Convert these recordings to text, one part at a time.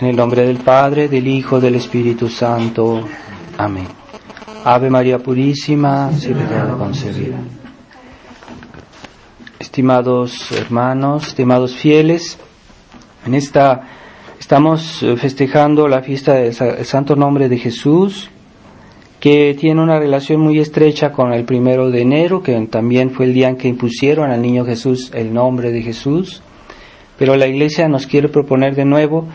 En el nombre del Padre, del Hijo, del Espíritu Santo. Amén. Ave María Purísima, sin pecado concebida. Estimados hermanos, estimados fieles, estamos festejando la fiesta del Santo Nombre de Jesús, que tiene una relación muy estrecha con el 1 de enero, que también fue el día en que impusieron al niño Jesús el nombre de Jesús. Pero la Iglesia nos quiere proponer de nuevo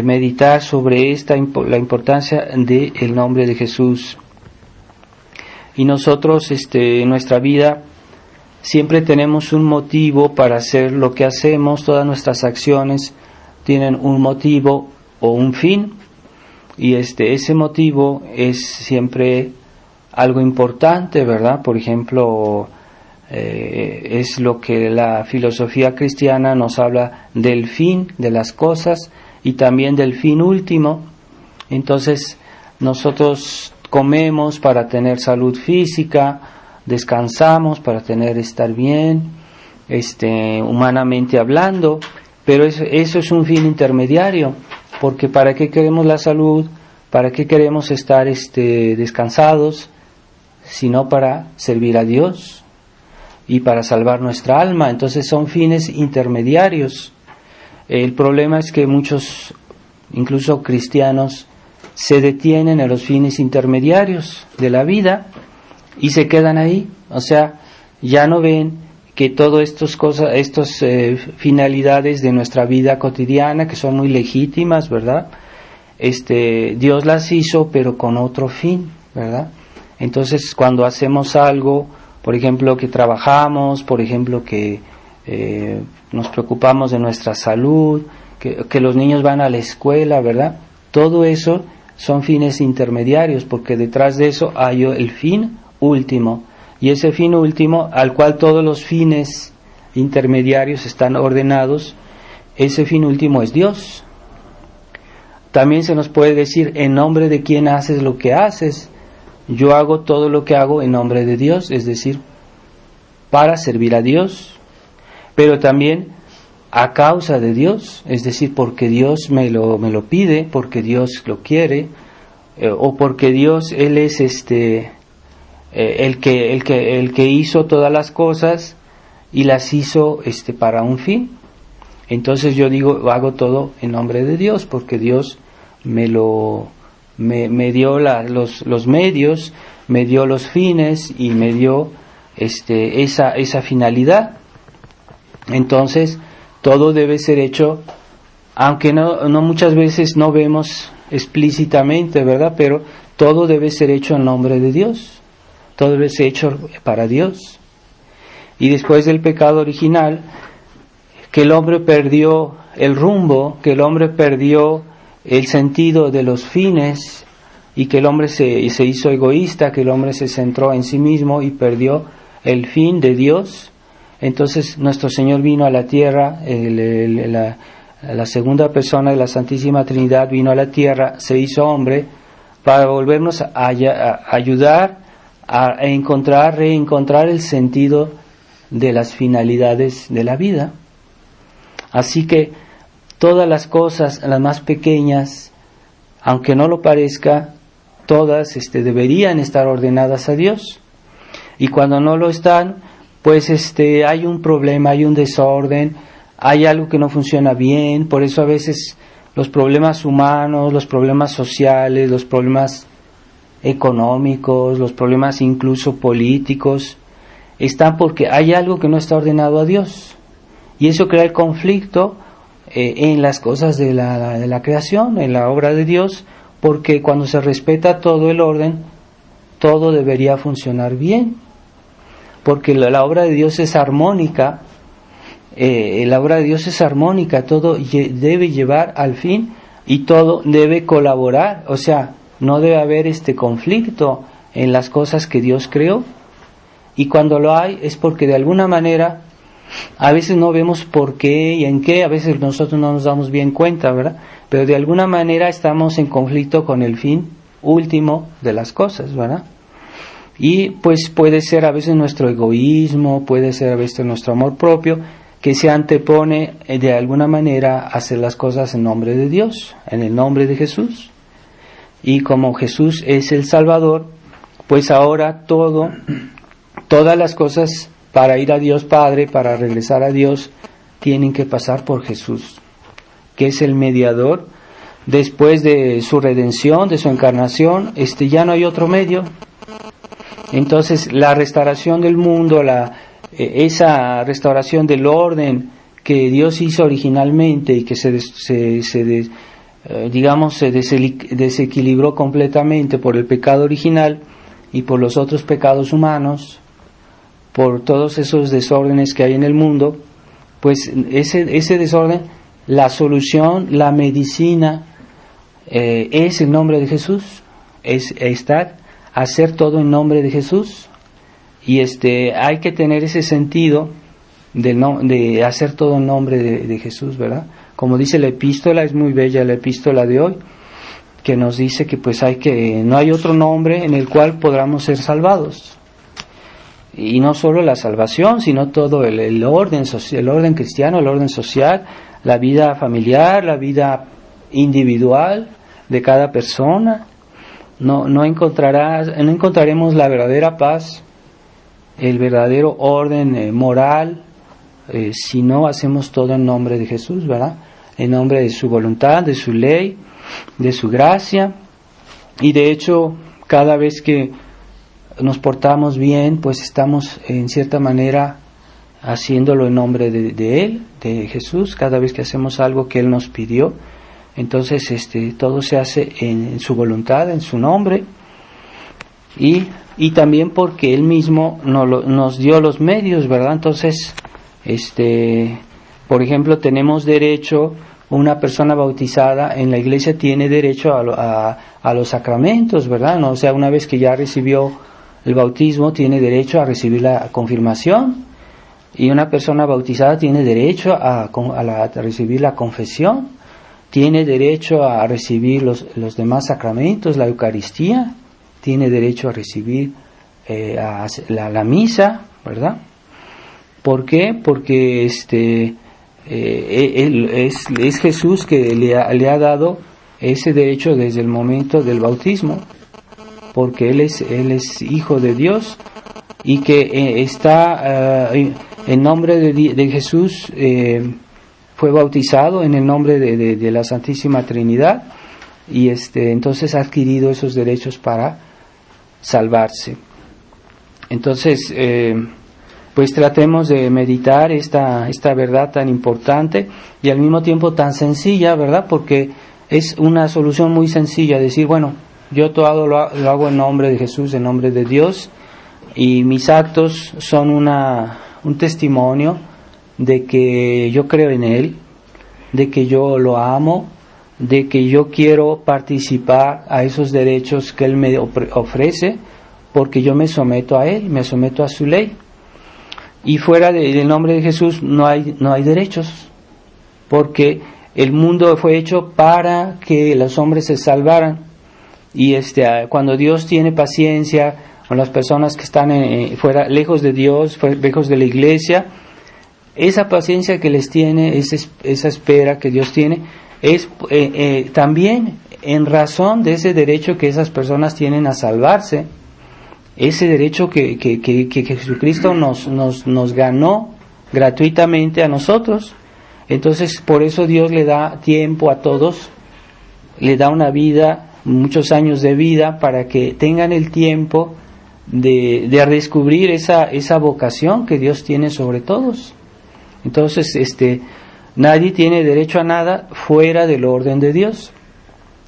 meditar sobre la importancia del nombre de Jesús. Y nosotros en nuestra vida siempre tenemos un motivo para hacer lo que hacemos. Todas nuestras acciones tienen un motivo o un fin, y ese motivo es siempre algo importante, ¿verdad? Por ejemplo, es lo que la filosofía cristiana nos habla del fin de las cosas y también del fin último. Entonces nosotros comemos para tener salud física, descansamos para estar bien, humanamente hablando, pero eso es un fin intermediario, porque ¿para qué queremos la salud? ¿Para qué queremos estar descansados? Sino para servir a Dios y para salvar nuestra alma. Entonces son fines intermediarios. El problema es que muchos, incluso cristianos, se detienen en los fines intermediarios de la vida y se quedan ahí. O sea, ya no ven que todas estas finalidades de nuestra vida cotidiana, que son muy legítimas, ¿verdad? Dios las hizo, pero con otro fin, ¿verdad? Entonces, cuando hacemos algo, por ejemplo, que trabajamos, por ejemplo, que nos preocupamos de nuestra salud, que los niños van a la escuela, ¿verdad? Todo eso son fines intermediarios, porque detrás de eso hay el fin último, y ese fin último, al cual todos los fines intermediarios están ordenados, ese fin último es Dios. También se nos puede decir, ¿en nombre de quién haces lo que haces? Yo hago todo lo que hago en nombre de Dios, es decir, para servir a Dios, pero también a causa de Dios, es decir, porque Dios me lo pide, porque Dios lo quiere, o porque Dios, Él es el que hizo todas las cosas y las hizo para un fin. Entonces yo digo, hago todo en nombre de Dios, porque Dios me dio los medios, me dio los fines y me dio esa finalidad. Entonces todo debe ser hecho, aunque no muchas veces no vemos explícitamente, ¿verdad? Pero todo debe ser hecho en nombre de Dios, todo debe ser hecho para Dios. Y después del pecado original, que el hombre perdió el rumbo, que el hombre perdió el sentido de los fines, y que el hombre se hizo egoísta, que el hombre se centró en sí mismo y perdió el fin de Dios. Entonces nuestro Señor vino a la tierra, la segunda persona de la Santísima Trinidad vino a la tierra, se hizo hombre, para volvernos a ayudar a reencontrar el sentido de las finalidades de la vida. Así que todas las cosas, las más pequeñas, aunque no lo parezca, todas deberían estar ordenadas a Dios. Y cuando no lo están, pues hay un problema, hay un desorden, hay algo que no funciona bien. Por eso a veces los problemas humanos, los problemas sociales, los problemas económicos, los problemas incluso políticos, están porque hay algo que no está ordenado a Dios. Y eso crea el conflicto en las cosas de la creación, en la obra de Dios, porque cuando se respeta todo el orden, todo debería funcionar bien. Porque la obra de Dios es armónica, todo debe llevar al fin y todo debe colaborar, o sea, no debe haber conflicto en las cosas que Dios creó, y cuando lo hay es porque de alguna manera, a veces no vemos por qué y en qué, a veces nosotros no nos damos bien cuenta, ¿verdad? Pero de alguna manera estamos en conflicto con el fin último de las cosas, ¿verdad? Y pues puede ser a veces nuestro egoísmo, puede ser a veces nuestro amor propio, que se antepone de alguna manera a hacer las cosas en nombre de Dios, en el nombre de Jesús. Y como Jesús es el Salvador, pues ahora todas las cosas para ir a Dios Padre, para regresar a Dios, tienen que pasar por Jesús, que es el mediador. Después de su redención, de su encarnación, ya no hay otro medio. Entonces la restauración del mundo, esa restauración del orden que Dios hizo originalmente y que se desequilibró completamente por el pecado original y por los otros pecados humanos, por todos esos desórdenes que hay en el mundo, pues ese desorden, la solución, la medicina, es el nombre de Jesús, es hacer todo en nombre de Jesús. Y hay que tener ese sentido de hacer todo en nombre de Jesús, ¿verdad? Como dice la epístola, es muy bella la epístola de hoy, que nos dice que pues no hay otro nombre en el cual podamos ser salvados. Y no solo la salvación, sino todo el orden cristiano, el orden social, la vida familiar, la vida individual de cada persona. No encontraremos la verdadera paz, el verdadero orden moral, si no hacemos todo en nombre de Jesús, ¿verdad? En nombre de su voluntad, de su ley, de su gracia. Y de hecho, cada vez que nos portamos bien, pues estamos en cierta manera haciéndolo en nombre de Él, de Jesús. Cada vez que hacemos algo que Él nos pidió, entonces todo se hace en su voluntad, en su nombre. Y también porque Él mismo nos dio los medios, ¿verdad? Entonces, por ejemplo, tenemos derecho, una persona bautizada en la iglesia tiene derecho a los sacramentos, ¿verdad? ¿No? O sea, una vez que ya recibió el bautismo, tiene derecho a recibir la confirmación, y una persona bautizada tiene derecho a recibir la confesión, tiene derecho a recibir los demás sacramentos, la Eucaristía, tiene derecho a recibir la misa, ¿verdad? ¿Por qué? Porque es Jesús que le ha dado ese derecho desde el momento del bautismo, porque Él es Hijo de Dios, y que está en nombre de Jesús, fue bautizado en el nombre de la Santísima Trinidad, y entonces ha adquirido esos derechos para salvarse. Entonces, pues tratemos de meditar esta verdad tan importante y al mismo tiempo tan sencilla, ¿verdad? Porque es una solución muy sencilla, decir, bueno, yo todo lo hago en nombre de Jesús, en nombre de Dios, y mis actos son un testimonio de que yo creo en Él, de que yo lo amo, de que yo quiero participar a esos derechos que Él me ofrece, porque yo me someto a Él, me someto a su ley. Y fuera del nombre de Jesús no hay derechos, porque el mundo fue hecho para que los hombres se salvaran. Y cuando Dios tiene paciencia con las personas que están fuera, lejos de Dios, lejos de la iglesia, esa paciencia que les tiene, esa espera que Dios tiene, es también en razón de ese derecho que esas personas tienen a salvarse, ese derecho que Jesucristo nos ganó gratuitamente a nosotros. Entonces, por eso Dios le da tiempo a todos, le da una vida, muchos años de vida, para que tengan el tiempo de descubrir esa vocación que Dios tiene sobre todos. Entonces, nadie tiene derecho a nada fuera del orden de Dios.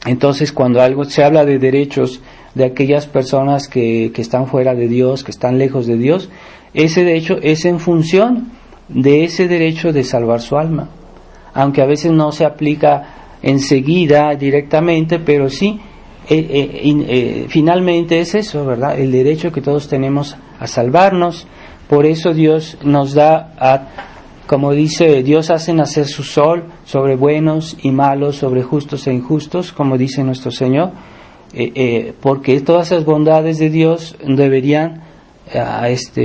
Entonces, cuando se habla de derechos de aquellas personas que están fuera de Dios, que están lejos de Dios, ese derecho es en función de ese derecho de salvar su alma, aunque a veces no se aplica enseguida directamente, pero sí, finalmente es eso, ¿verdad? El derecho que todos tenemos a salvarnos. Por eso Dios nos da, como dice, Dios hace nacer su sol sobre buenos y malos, sobre justos e injustos, como dice nuestro Señor, porque todas esas bondades de Dios deberían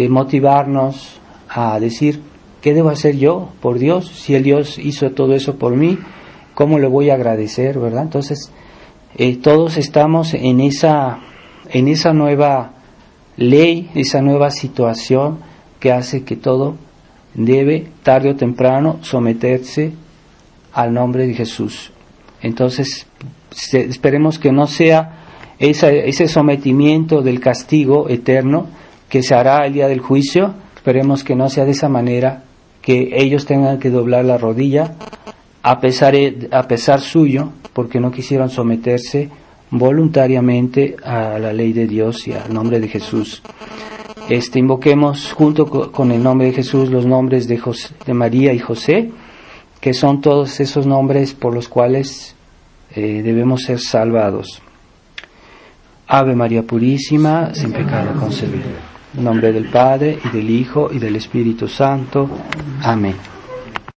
motivarnos a decir, ¿qué debo hacer yo por Dios? Si el Dios hizo todo eso por mí, ¿cómo le voy a agradecer, verdad? Entonces, todos estamos en esa nueva ley, esa nueva situación que hace que todo debe, tarde o temprano, someterse al nombre de Jesús. Entonces, esperemos que no sea ese sometimiento del castigo eterno que se hará el día del juicio. Esperemos que no sea de esa manera, que ellos tengan que doblar la rodilla a pesar suyo, porque no quisieron someterse voluntariamente a la ley de Dios y al nombre de Jesús. Invoquemos junto con el nombre de Jesús los nombres de María y José, que son todos esos nombres por los cuales debemos ser salvados. Ave María Purísima, sin pecado concebida. En nombre del Padre, y del Hijo, y del Espíritu Santo. Amén.